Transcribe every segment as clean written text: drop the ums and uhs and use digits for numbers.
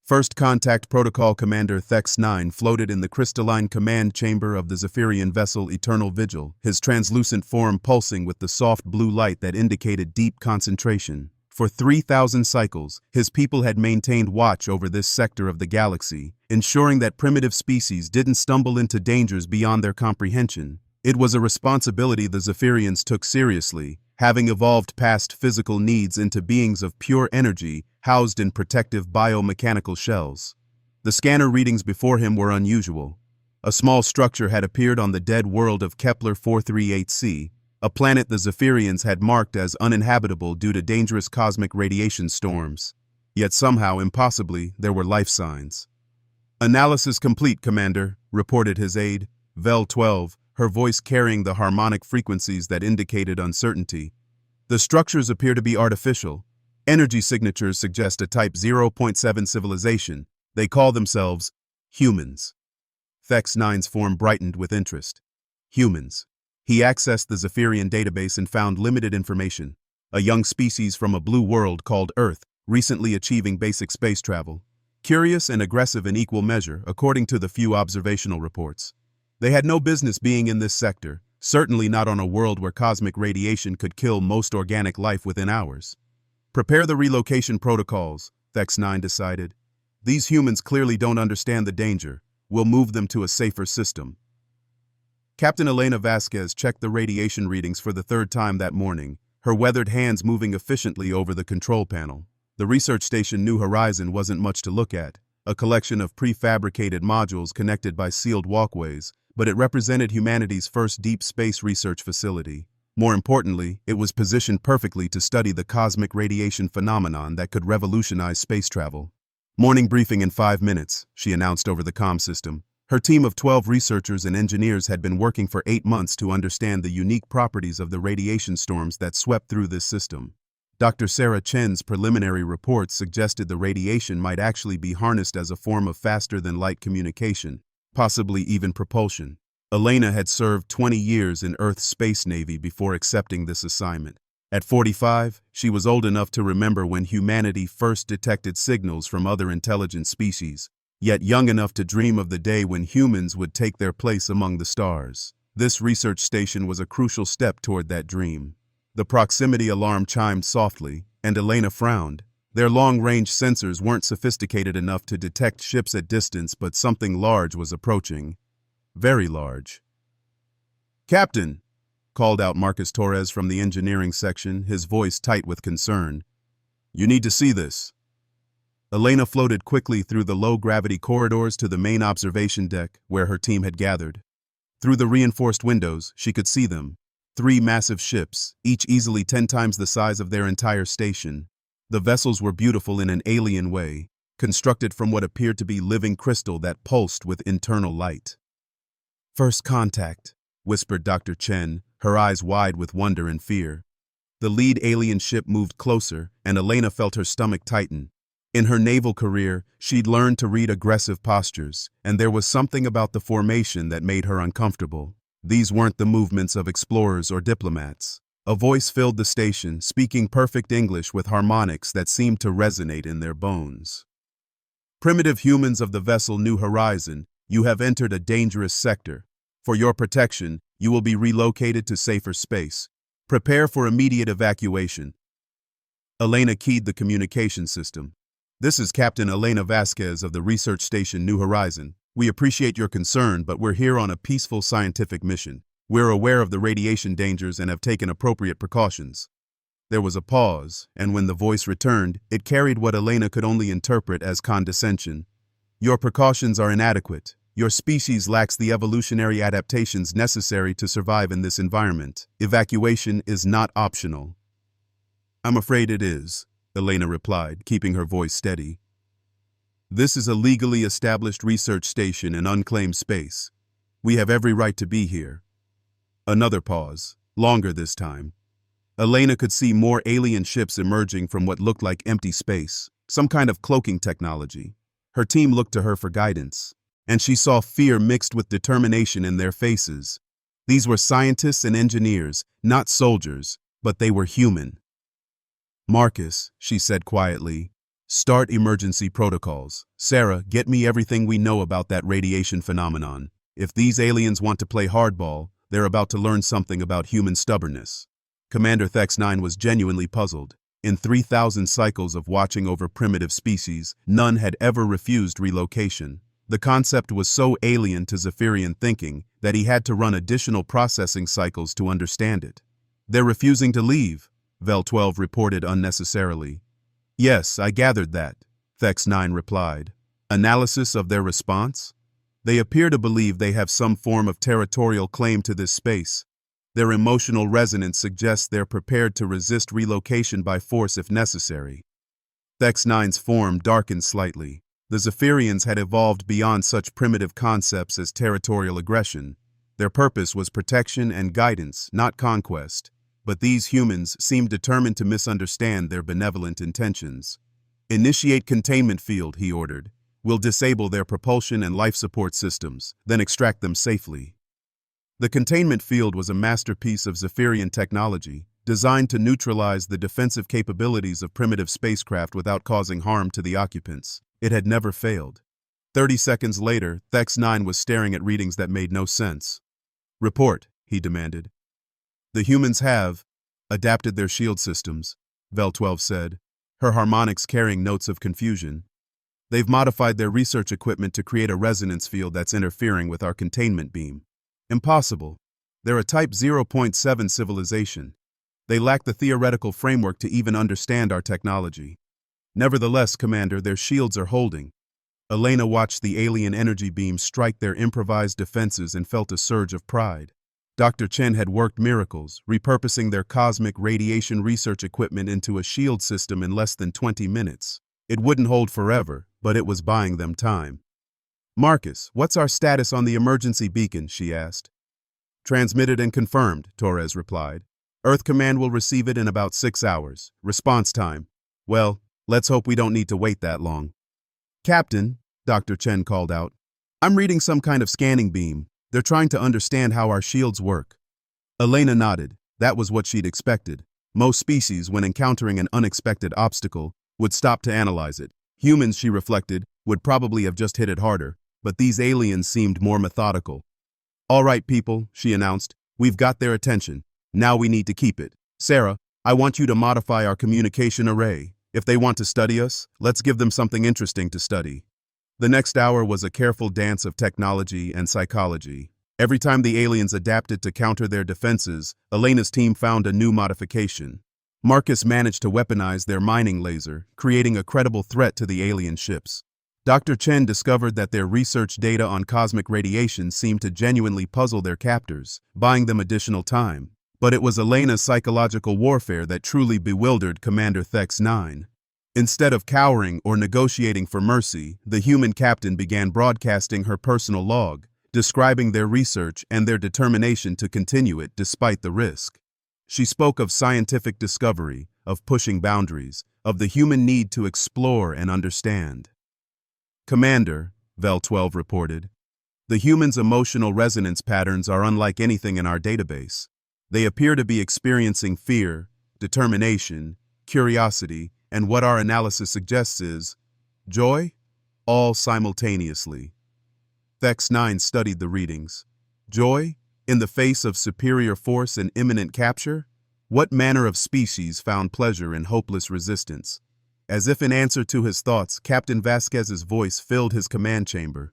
First Contact Protocol Commander Thex-9 floated in the crystalline command chamber of the Zephyrian vessel Eternal Vigil, his translucent form pulsing with the soft blue light that indicated deep concentration. For 3,000 cycles, his people had maintained watch over this sector of the galaxy, ensuring that primitive species didn't stumble into dangers beyond their comprehension. It was a responsibility the Zephyrians took seriously, having evolved past physical needs into beings of pure energy housed in protective biomechanical shells. The scanner readings before him were unusual. A small structure had appeared on the dead world of Kepler 438c, a planet the Zephyrians had marked as uninhabitable due to dangerous cosmic radiation storms. Yet somehow, impossibly, there were life signs. "Analysis complete, Commander," reported his aide, Vel 12, her voice carrying the harmonic frequencies that indicated uncertainty. "The structures appear to be artificial. Energy signatures suggest a Type 0.7 civilization. They call themselves humans." Thex-9's form brightened with interest. Humans. He accessed the Zephyrian database and found limited information. A young species from a blue world called Earth, recently achieving basic space travel. Curious and aggressive in equal measure, according to the few observational reports. They had no business being in this sector, certainly not on a world where cosmic radiation could kill most organic life within hours. "Prepare the relocation protocols," Thex-9 decided. "These humans clearly don't understand the danger. We'll move them to a safer system." Captain Elena Vasquez checked the radiation readings for the third time that morning, her weathered hands moving efficiently over the control panel. The research station New Horizon wasn't much to look at, a collection of prefabricated modules connected by sealed walkways, but it represented humanity's first deep space research facility. More importantly, it was positioned perfectly to study the cosmic radiation phenomenon that could revolutionize space travel. "Morning briefing in 5 minutes," she announced over the comm system. Her team of 12 researchers and engineers had been working for 8 months to understand the unique properties of the radiation storms that swept through this system. Dr. Sarah Chen's preliminary reports suggested the radiation might actually be harnessed as a form of faster-than-light communication, possibly even propulsion. Elena had served 20 years in Earth's Space Navy before accepting this assignment. At 45, she was old enough to remember when humanity first detected signals from other intelligent species, yet young enough to dream of the day when humans would take their place among the stars. This research station was a crucial step toward that dream. The proximity alarm chimed softly, and Elena frowned. Their long-range sensors weren't sophisticated enough to detect ships at distance, but something large was approaching. Very large. "Captain," called out Marcus Torres from the engineering section, his voice tight with concern. "You need to see this." Elena floated quickly through the low-gravity corridors to the main observation deck, where her team had gathered. Through the reinforced windows, she could see them. 3 massive ships, each easily 10 times the size of their entire station. The vessels were beautiful in an alien way, constructed from what appeared to be living crystal that pulsed with internal light. "First contact," whispered Dr. Chen, her eyes wide with wonder and fear. The lead alien ship moved closer, and Elena felt her stomach tighten. In her naval career, she'd learned to read aggressive postures, and there was something about the formation that made her uncomfortable. These weren't the movements of explorers or diplomats. A voice filled the station, speaking perfect English with harmonics that seemed to resonate in their bones. "Primitive humans of the vessel New Horizon, you have entered a dangerous sector. For your protection, you will be relocated to safer space. Prepare for immediate evacuation." Elena keyed the communication system. "This is Captain Elena Vasquez of the research station New Horizon. We appreciate your concern, but we're here on a peaceful scientific mission. We're aware of the radiation dangers and have taken appropriate precautions." There was a pause, and when the voice returned, it carried what Elena could only interpret as condescension. "Your precautions are inadequate. Your species lacks the evolutionary adaptations necessary to survive in this environment. Evacuation is not optional." "I'm afraid it is," Elena replied, keeping her voice steady. "This is a legally established research station in unclaimed space. We have every right to be here." Another pause, longer this time. Elena could see more alien ships emerging from what looked like empty space, some kind of cloaking technology. Her team looked to her for guidance, and she saw fear mixed with determination in their faces. These were scientists and engineers, not soldiers, but they were human. "Marcus," she said quietly, Start emergency protocols. Sarah, get me everything we know about that radiation phenomenon. If these aliens want to play hardball, they're about to learn something about human stubbornness. Commander Thex-9 was genuinely puzzled. In 3,000 cycles of watching over primitive species, none had ever refused relocation. The concept was so alien to Zephyrian thinking that he had to run additional processing cycles to understand it. They're refusing to leave, Vel-12 reported unnecessarily. Yes, I gathered that, Thex-9 replied. Analysis of their response? They appear to believe they have some form of territorial claim to this space. Their emotional resonance suggests they're prepared to resist relocation by force if necessary. Thex-9's form darkened slightly. The Zephyrians had evolved beyond such primitive concepts as territorial aggression. Their purpose was protection and guidance, not conquest. But these humans seemed determined to misunderstand their benevolent intentions. Initiate containment field, he ordered. We'll disable their propulsion and life support systems, then extract them safely. The containment field was a masterpiece of Zephyrian technology, designed to neutralize the defensive capabilities of primitive spacecraft without causing harm to the occupants. It had never failed. 30 seconds later, Thex-9 was staring at readings that made no sense. Report, he demanded. The humans have adapted their shield systems, Vel-12 said, her harmonics carrying notes of confusion. They've modified their research equipment to create a resonance field that's interfering with our containment beam. Impossible. They're a Type 0.7 civilization. They lack the theoretical framework to even understand our technology. Nevertheless, Commander, their shields are holding. Elena watched the alien energy beam strike their improvised defenses and felt a surge of pride. Dr. Chen had worked miracles, repurposing their cosmic radiation research equipment into a shield system in less than 20 minutes. It wouldn't hold forever, but it was buying them time. Marcus, what's our status on the emergency beacon? She asked. Transmitted and confirmed, Torres replied. Earth Command will receive it in about 6 hours. Response time. Well, let's hope we don't need to wait that long. Captain, Dr. Chen called out. I'm reading some kind of scanning beam. They're trying to understand how our shields work. Elena nodded. That was what she'd expected. Most species, when encountering an unexpected obstacle, would stop to analyze it. Humans, she reflected, would probably have just hit it harder, but these aliens seemed more methodical. All right, people, she announced. We've got their attention. Now we need to keep it. Sarah, I want you to modify our communication array. If they want to study us, let's give them something interesting to study. The next hour was a careful dance of technology and psychology. Every time the aliens adapted to counter their defenses, Elena's team found a new modification. Marcus managed to weaponize their mining laser, creating a credible threat to the alien ships. Dr. Chen discovered that their research data on cosmic radiation seemed to genuinely puzzle their captors, buying them additional time. But it was Elena's psychological warfare that truly bewildered Commander Thex-9. Instead of cowering or negotiating for mercy, the human captain began broadcasting her personal log, describing their research and their determination to continue it despite the risk. She spoke of scientific discovery, of pushing boundaries, of the human need to explore and understand. Commander, Vel-12 reported, the humans' emotional resonance patterns are unlike anything in our database. They appear to be experiencing fear, determination, curiosity, and what our analysis suggests is joy, all simultaneously. Thex-9 studied the readings. Joy? In the face of superior force and imminent capture? What manner of species found pleasure in hopeless resistance? As if in answer to his thoughts, Captain Vasquez's voice filled his command chamber.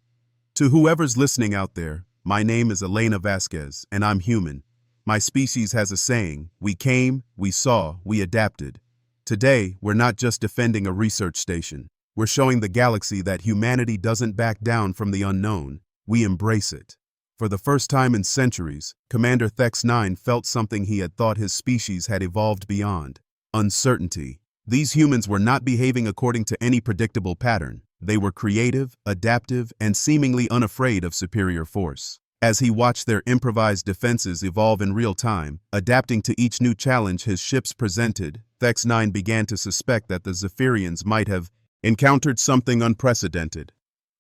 To whoever's listening out there, my name is Elena Vasquez, and I'm human. My species has a saying, we came, we saw, we adapted. Today, we're not just defending a research station. We're showing the galaxy that humanity doesn't back down from the unknown. We embrace it. For the first time in centuries, Commander Thex-9 felt something he had thought his species had evolved beyond: uncertainty. These humans were not behaving according to any predictable pattern. They were creative, adaptive, and seemingly unafraid of superior force. As he watched their improvised defenses evolve in real time, adapting to each new challenge his ships presented, Thex-9 began to suspect that the Zephyrians might have encountered something unprecedented,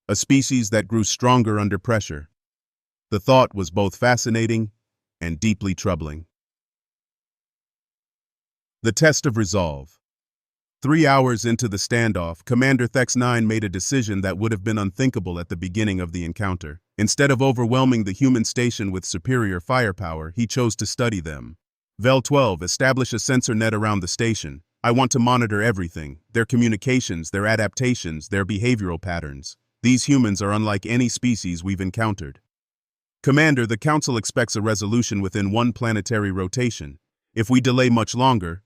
a species that grew stronger under pressure. The thought was both fascinating and deeply troubling. The test of resolve. 3 hours into the standoff, Commander Thex-9 made a decision that would have been unthinkable at the beginning of the encounter. Instead of overwhelming the human station with superior firepower, he chose to study them. Vel-12, establish a sensor net around the station. I want to monitor everything, their communications, their adaptations, their behavioral patterns. These humans are unlike any species we've encountered. Commander, the Council expects a resolution within one planetary rotation. If we delay much longer,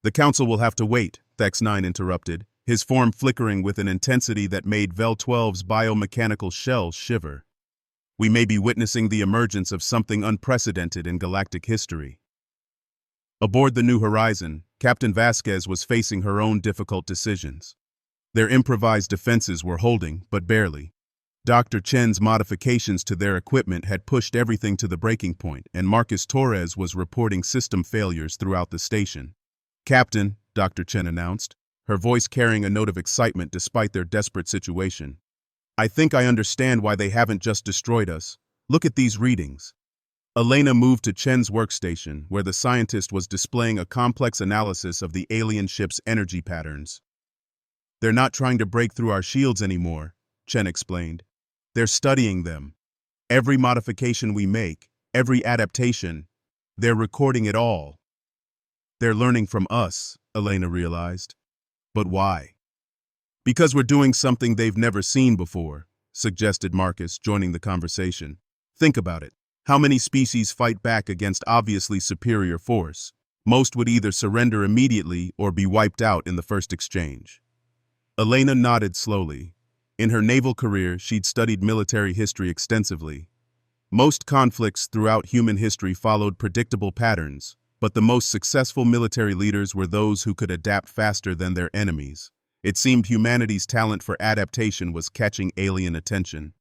the Council will have to wait, Thex-9 interrupted, his form flickering with an intensity that made Vel-12's biomechanical shell shiver. We may be witnessing the emergence of something unprecedented in galactic history. Aboard the New Horizon, Captain Vasquez was facing her own difficult decisions. Their improvised defenses were holding, but barely. Dr. Chen's modifications to their equipment had pushed everything to the breaking point, and Marcus Torres was reporting system failures throughout the station. Captain, Dr. Chen announced, her voice carrying a note of excitement despite their desperate situation. I think I understand why they haven't just destroyed us. Look at these readings. Elena moved to Chen's workstation, where the scientist was displaying a complex analysis of the alien ship's energy patterns. They're not trying to break through our shields anymore, Chen explained. They're studying them. Every modification we make, every adaptation, they're recording it all. They're learning from us, Elena realized. But why? Because we're doing something they've never seen before, suggested Marcus, joining the conversation. Think about it. How many species fight back against obviously superior force? Most would either surrender immediately or be wiped out in the first exchange. Elena nodded slowly. In her naval career, she'd studied military history extensively. Most conflicts throughout human history followed predictable patterns, but the most successful military leaders were those who could adapt faster than their enemies. It seemed humanity's talent for adaptation was catching alien attention.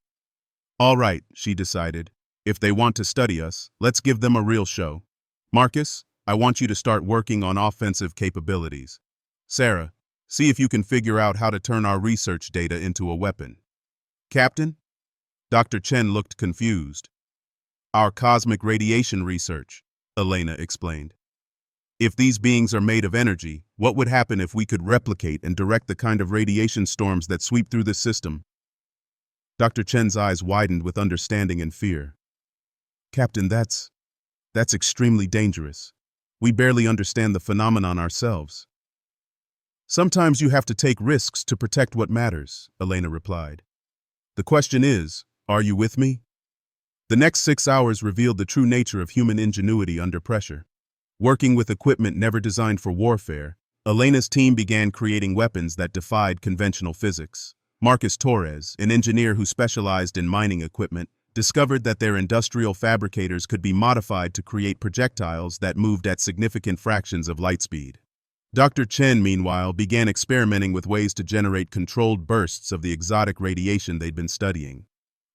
All right, she decided. If they want to study us, let's give them a real show. Marcus, I want you to start working on offensive capabilities. Sarah, see if you can figure out how to turn our research data into a weapon. Captain? Dr. Chen looked confused. Our cosmic radiation research, Elena explained. If these beings are made of energy, what would happen if we could replicate and direct the kind of radiation storms that sweep through the system? Dr. Chen's eyes widened with understanding and fear. Captain, that's extremely dangerous. We barely understand the phenomenon ourselves. Sometimes you have to take risks to protect what matters, Elena replied. The question is, are you with me? The next 6 hours revealed the true nature of human ingenuity under pressure. Working with equipment never designed for warfare, Elena's team began creating weapons that defied conventional physics. Marcus Torres, an engineer who specialized in mining equipment, discovered that their industrial fabricators could be modified to create projectiles that moved at significant fractions of light speed. Dr. Chen, meanwhile, began experimenting with ways to generate controlled bursts of the exotic radiation they'd been studying.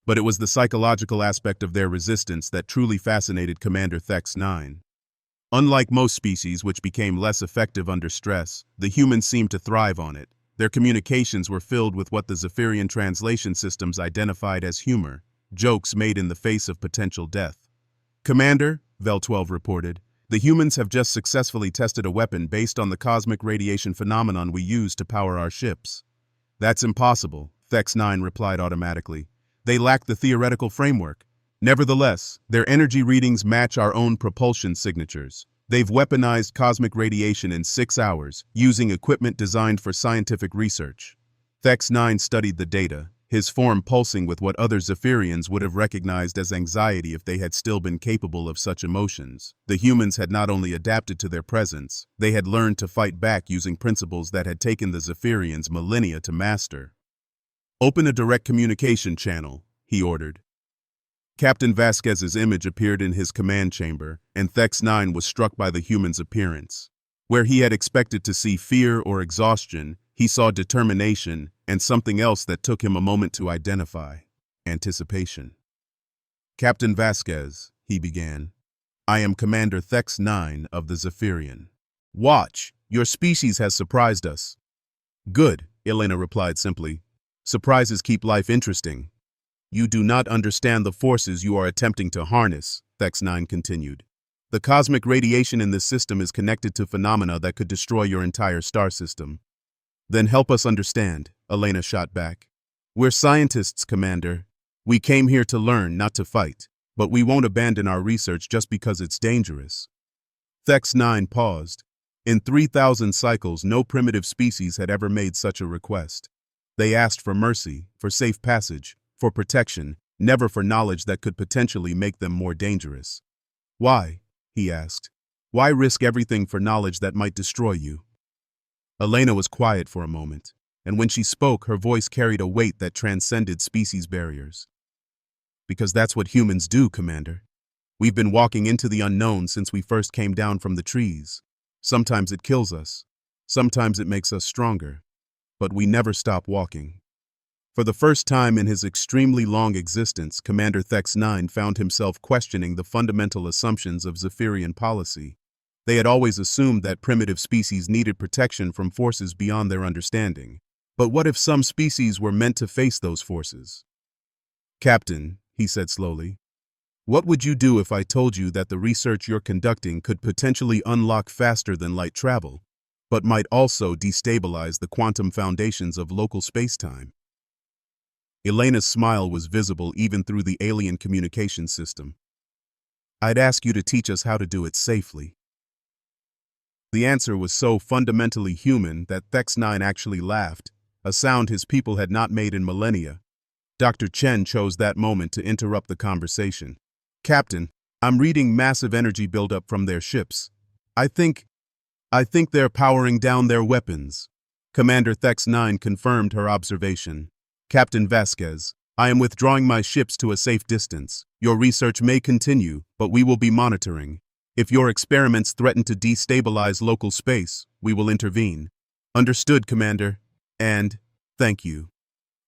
But it was the psychological aspect of their resistance that truly fascinated Commander Thex-9. Unlike most species which became less effective under stress, the humans seemed to thrive on it. Their communications were filled with what the Zephyrian translation systems identified as humor, jokes made in the face of potential death. Commander, Vel-12 reported, the humans have just successfully tested a weapon based on the cosmic radiation phenomenon we use to power our ships. That's impossible, Thex-9 replied automatically. They lack the theoretical framework. Nevertheless, their energy readings match our own propulsion signatures. They've weaponized cosmic radiation in 6 hours, using equipment designed for scientific research. Thex-9 studied the data, his form pulsing with what other Zephyrians would have recognized as anxiety if they had still been capable of such emotions. The humans had not only adapted to their presence, they had learned to fight back using principles that had taken the Zephyrians millennia to master. Open a direct communication channel, he ordered. Captain Vasquez's image appeared in his command chamber, and Thex-9 was struck by the human's appearance. Where he had expected to see fear or exhaustion, he saw determination and something else that took him a moment to identify: anticipation. Captain Vasquez, he began. I am Commander Thex-9 of the Zephyrian. Watch, your species has surprised us. Good, Elena replied simply. Surprises keep life interesting. You do not understand the forces you are attempting to harness, Thex-9 continued. The cosmic radiation in this system is connected to phenomena that could destroy your entire star system. Then help us understand, Elena shot back. We're scientists, Commander. We came here to learn, not to fight, but we won't abandon our research just because it's dangerous. Thex-9 paused. In 3,000 cycles, no primitive species had ever made such a request. They asked for mercy, for safe passage, for protection, never for knowledge that could potentially make them more dangerous. Why? He asked. Why risk everything for knowledge that might destroy you? Elena was quiet for a moment, and when she spoke, her voice carried a weight that transcended species barriers. Because that's what humans do, Commander. We've been walking into the unknown since we first came down from the trees. Sometimes it kills us. Sometimes it makes us stronger. But we never stop walking. For the first time in his extremely long existence, Commander Thex-9 found himself questioning the fundamental assumptions of Zephyrian policy. They had always assumed that primitive species needed protection from forces beyond their understanding. But what if some species were meant to face those forces? Captain, he said slowly, what would you do if I told you that the research you're conducting could potentially unlock faster than light travel, but might also destabilize the quantum foundations of local spacetime? Elena's smile was visible even through the alien communication system. I'd ask you to teach us how to do it safely. The answer was so fundamentally human that Thex-9 actually laughed, a sound his people had not made in millennia. Dr. Chen chose that moment to interrupt the conversation. Captain, I'm reading massive energy buildup from their ships. I think they're powering down their weapons. Commander Thex-9 confirmed her observation. Captain Vasquez, I am withdrawing my ships to a safe distance. Your research may continue, but we will be monitoring. If your experiments threaten to destabilize local space, we will intervene. Understood, Commander. And thank you.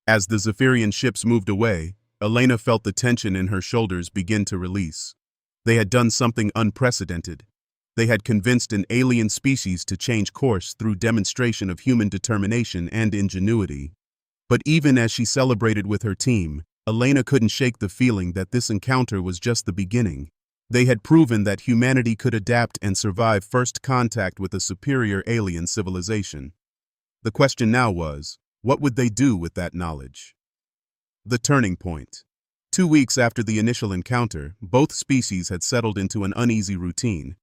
As the Zephyrian ships moved away, Elena felt the tension in her shoulders begin to release. They had done something unprecedented. They had convinced an alien species to change course through demonstration of human determination and ingenuity. But even as she celebrated with her team, Elena couldn't shake the feeling that this encounter was just the beginning. They had proven that humanity could adapt and survive first contact with a superior alien civilization. The question now was, what would they do with that knowledge? The turning point. 2 weeks after the initial encounter, both species had settled into an uneasy routine.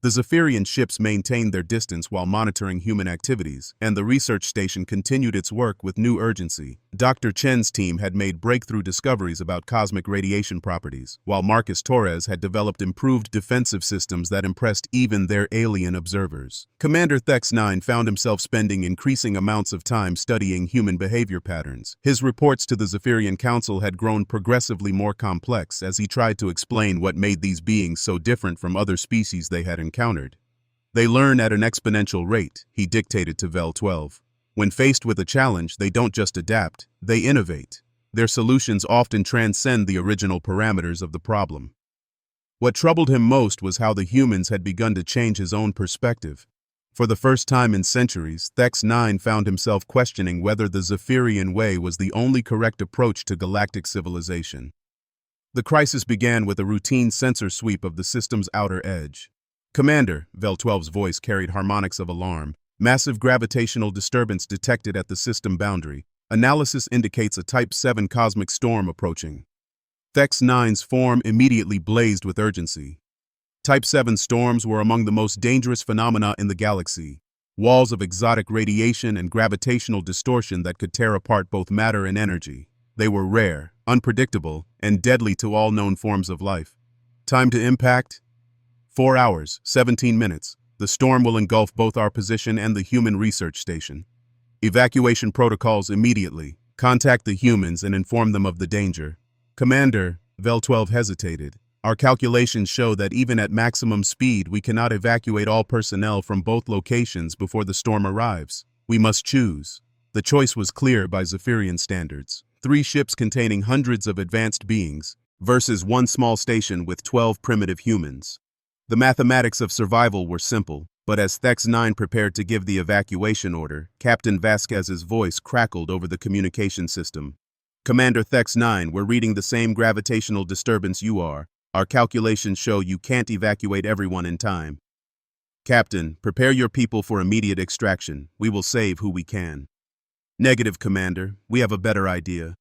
The Zephyrian ships maintained their distance while monitoring human activities, and the research station continued its work with new urgency. Dr. Chen's team had made breakthrough discoveries about cosmic radiation properties, while Marcus Torres had developed improved defensive systems that impressed even their alien observers. Commander Thex-9 found himself spending increasing amounts of time studying human behavior patterns. His reports to the Zephyrian Council had grown progressively more complex as he tried to explain what made these beings so different from other species they had encountered. They learn at an exponential rate, he dictated to Vel 12. When faced with a challenge, they don't just adapt, they innovate. Their solutions often transcend the original parameters of the problem. What troubled him most was how the humans had begun to change his own perspective. For the first time in centuries, Thex-9 found himself questioning whether the Zephyrian way was the only correct approach to galactic civilization. The crisis began with a routine sensor sweep of the system's outer edge. Commander, Vel 12's voice carried harmonics of alarm. Massive gravitational disturbance detected at the system boundary. Analysis indicates a Type 7 cosmic storm approaching. Thex-9's form immediately blazed with urgency. Type 7 storms were among the most dangerous phenomena in the galaxy. Walls of exotic radiation and gravitational distortion that could tear apart both matter and energy. They were rare, unpredictable, and deadly to all known forms of life. Time to impact? 4 hours, 17 minutes. The storm will engulf both our position and the human research station. Evacuation protocols immediately. Contact the humans and inform them of the danger. Commander, Vel 12 hesitated. Our calculations show that even at maximum speed, we cannot evacuate all personnel from both locations before the storm arrives. We must choose. The choice was clear by Zephyrian standards. 3 ships containing hundreds of advanced beings versus 1 small station with 12 primitive humans. The mathematics of survival were simple, but as Thex-9 prepared to give the evacuation order, Captain Vasquez's voice crackled over the communication system. Commander Thex-9, we're reading the same gravitational disturbance you are. Our calculations show you can't evacuate everyone in time. Captain, prepare your people for immediate extraction. We will save who we can. Negative, Commander. We have a better idea.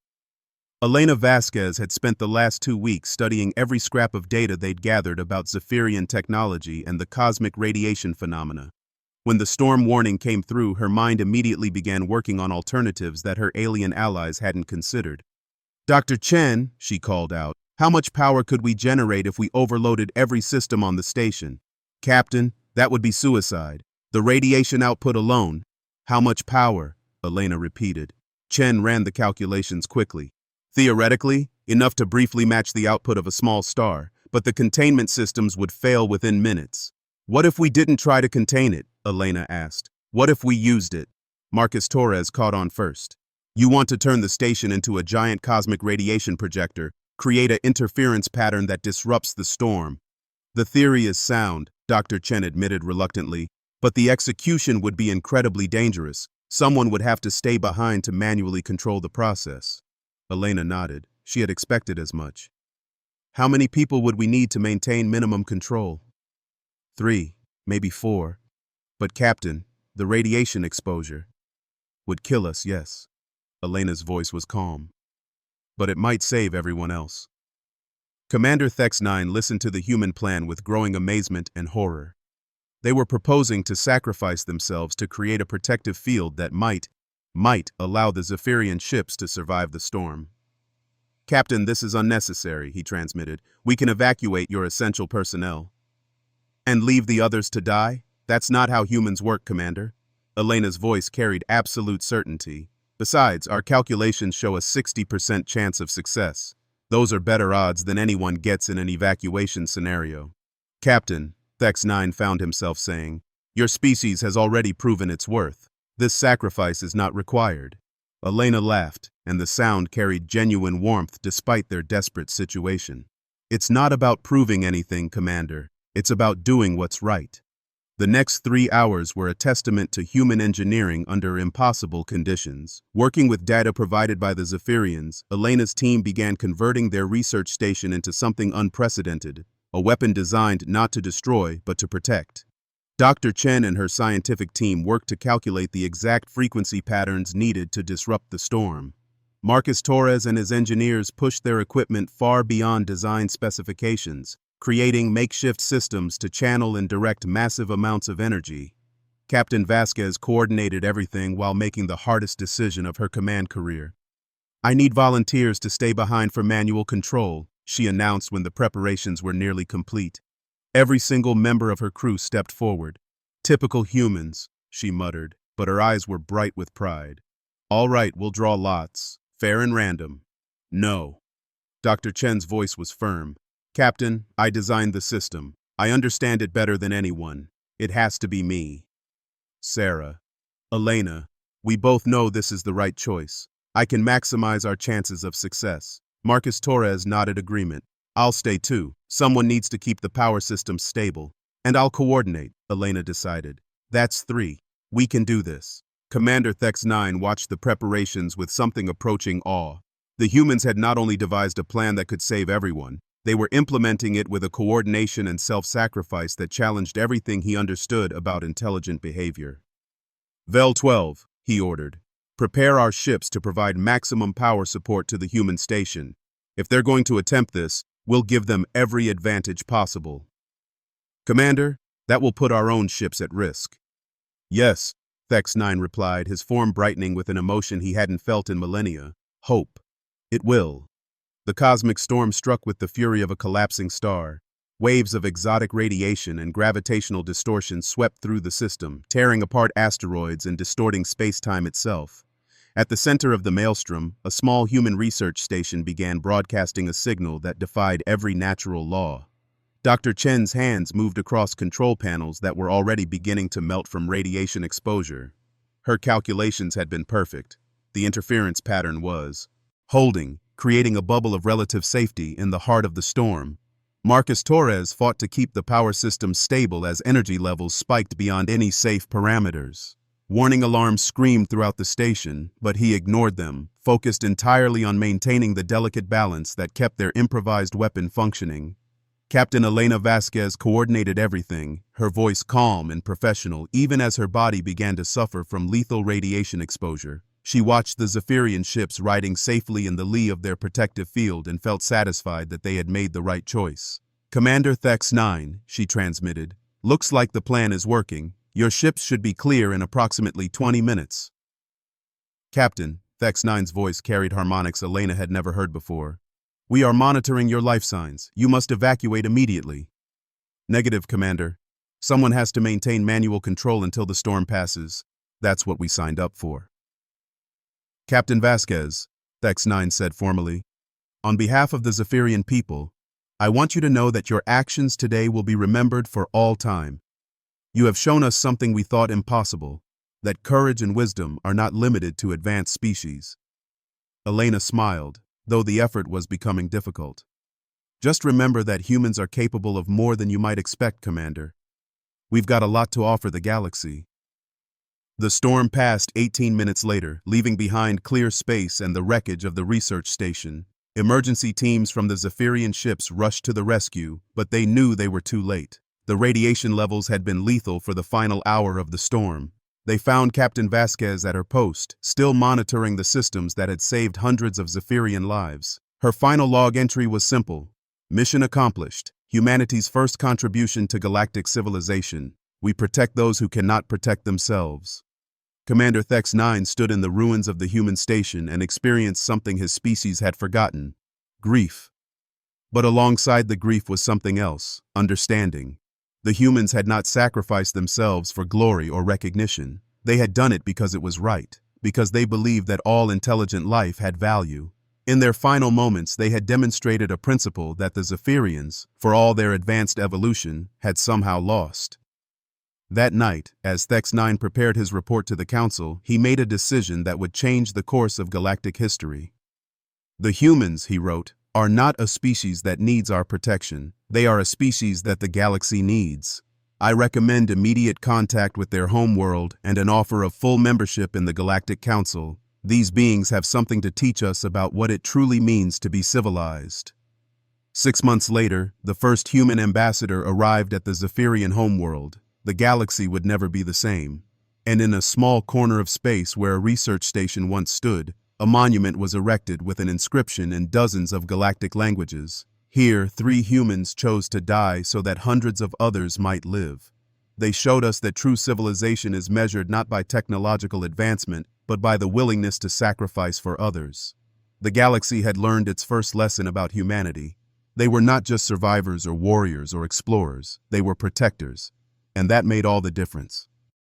Elena Vasquez had spent the last 2 weeks studying every scrap of data they'd gathered about Zephyrian technology and the cosmic radiation phenomena. When the storm warning came through, her mind immediately began working on alternatives that her alien allies hadn't considered. Dr. Chen, she called out, how much power could we generate if we overloaded every system on the station? Captain, that would be suicide. The radiation output alone. How much power? Elena repeated. Chen ran the calculations quickly. Theoretically, enough to briefly match the output of a small star, but the containment systems would fail within minutes. What if we didn't try to contain it? Elena asked. What if we used it? Marcus Torres caught on first. You want to turn the station into a giant cosmic radiation projector, create an interference pattern that disrupts the storm. The theory is sound, Dr. Chen admitted reluctantly, but the execution would be incredibly dangerous. Someone would have to stay behind to manually control the process. Elena nodded. She had expected as much. How many people would we need to maintain minimum control? 3, maybe 4. But Captain, the radiation exposure would kill us, yes. Elena's voice was calm. But it might save everyone else. Commander Thex-9 listened to the human plan with growing amazement and horror. They were proposing to sacrifice themselves to create a protective field that might allow the Zephyrian ships to survive the storm. Captain, this is unnecessary, he transmitted. We can evacuate your essential personnel. And leave the others to die? That's not how humans work, Commander. Elena's voice carried absolute certainty. Besides, our calculations show a 60% chance of success. Those are better odds than anyone gets in an evacuation scenario. Captain, Thex-9 found himself saying, your species has already proven its worth. This sacrifice is not required. Elena laughed, and the sound carried genuine warmth despite their desperate situation. It's not about proving anything, Commander. It's about doing what's right. The next 3 hours were a testament to human engineering under impossible conditions. Working with data provided by the Zephyrians, Elena's team began converting their research station into something unprecedented, a weapon designed not to destroy but to protect. Dr. Chen and her scientific team worked to calculate the exact frequency patterns needed to disrupt the storm. Marcus Torres and his engineers pushed their equipment far beyond design specifications, creating makeshift systems to channel and direct massive amounts of energy. Captain Vasquez coordinated everything while making the hardest decision of her command career. I need volunteers to stay behind for manual control, she announced when the preparations were nearly complete. Every single member of her crew stepped forward. Typical humans, she muttered, but her eyes were bright with pride. All right, we'll draw lots, fair and random. No. Dr. Chen's voice was firm. Captain, I designed the system. I understand it better than anyone. It has to be me. Sarah. Elena. We both know this is the right choice. I can maximize our chances of success. Marcus Torres nodded agreement. I'll stay too. Someone needs to keep the power system stable. And I'll coordinate, Elena decided. That's 3. We can do this. Commander Thex-9 watched the preparations with something approaching awe. The humans had not only devised a plan that could save everyone, they were implementing it with a coordination and self-sacrifice that challenged everything he understood about intelligent behavior. Vel 12, he ordered. Prepare our ships to provide maximum power support to the human station. If they're going to attempt this, we'll give them every advantage possible. Commander, that will put our own ships at risk. Yes, Thex-9 replied, his form brightening with an emotion he hadn't felt in millennia. Hope. It will. The cosmic storm struck with the fury of a collapsing star. Waves of exotic radiation and gravitational distortion swept through the system, tearing apart asteroids and distorting space-time itself. At the center of the maelstrom, a small human research station began broadcasting a signal that defied every natural law. Dr. Chen's hands moved across control panels that were already beginning to melt from radiation exposure. Her calculations had been perfect. The interference pattern was holding, creating a bubble of relative safety in the heart of the storm. Marcus Torres fought to keep the power system stable as energy levels spiked beyond any safe parameters. Warning alarms screamed throughout the station, but he ignored them, focused entirely on maintaining the delicate balance that kept their improvised weapon functioning. Captain Elena Vasquez coordinated everything, her voice calm and professional even as her body began to suffer from lethal radiation exposure. She watched the Zephyrian ships riding safely in the lee of their protective field and felt satisfied that they had made the right choice. Commander Thex 9, she transmitted. Looks like the plan is working. Your ships should be clear in approximately 20 minutes. Captain, Thex 9's voice carried harmonics Elena had never heard before. We are monitoring your life signs. You must evacuate immediately. Negative, Commander. Someone has to maintain manual control until the storm passes. That's what we signed up for. Captain Vasquez, Thex 9 said formally, on behalf of the Zephyrian people, I want you to know that your actions today will be remembered for all time. You have shown us something we thought impossible, that courage and wisdom are not limited to advanced species. Elena smiled, though the effort was becoming difficult. Just remember that humans are capable of more than you might expect, Commander. We've got a lot to offer the galaxy. The storm passed 18 minutes later, leaving behind clear space and the wreckage of the research station. Emergency teams from the Zephyrian ships rushed to the rescue, but they knew they were too late. The radiation levels had been lethal for the final hour of the storm. They found Captain Vasquez at her post, still monitoring the systems that had saved hundreds of Zephyrian lives. Her final log entry was simple. Mission accomplished. Humanity's first contribution to galactic civilization. We protect those who cannot protect themselves. Commander Thex 9 stood in the ruins of the human station and experienced something his species had forgotten. Grief. But alongside the grief was something else, understanding. The humans had not sacrificed themselves for glory or recognition. They had done it because it was right, because they believed that all intelligent life had value. In their final moments, they had demonstrated a principle that the Zephyrians, for all their advanced evolution, had somehow lost. That night, as Thex 9 prepared his report to the Council, he made a decision that would change the course of galactic history. The humans, he wrote, are not a species that needs our protection. They are a species that the galaxy needs. I recommend immediate contact with their homeworld and an offer of full membership in the Galactic Council. These beings have something to teach us about what it truly means to be civilized. 6 months later, the first human ambassador arrived at the Zephyrian homeworld. The galaxy would never be the same. And in a small corner of space where a research station once stood, a monument was erected with an inscription in dozens of galactic languages. Here, 3 humans chose to die so that hundreds of others might live. They showed us that true civilization is measured not by technological advancement, but by the willingness to sacrifice for others. The galaxy had learned its first lesson about humanity. They were not just survivors or warriors or explorers, they were protectors. And that made all the difference.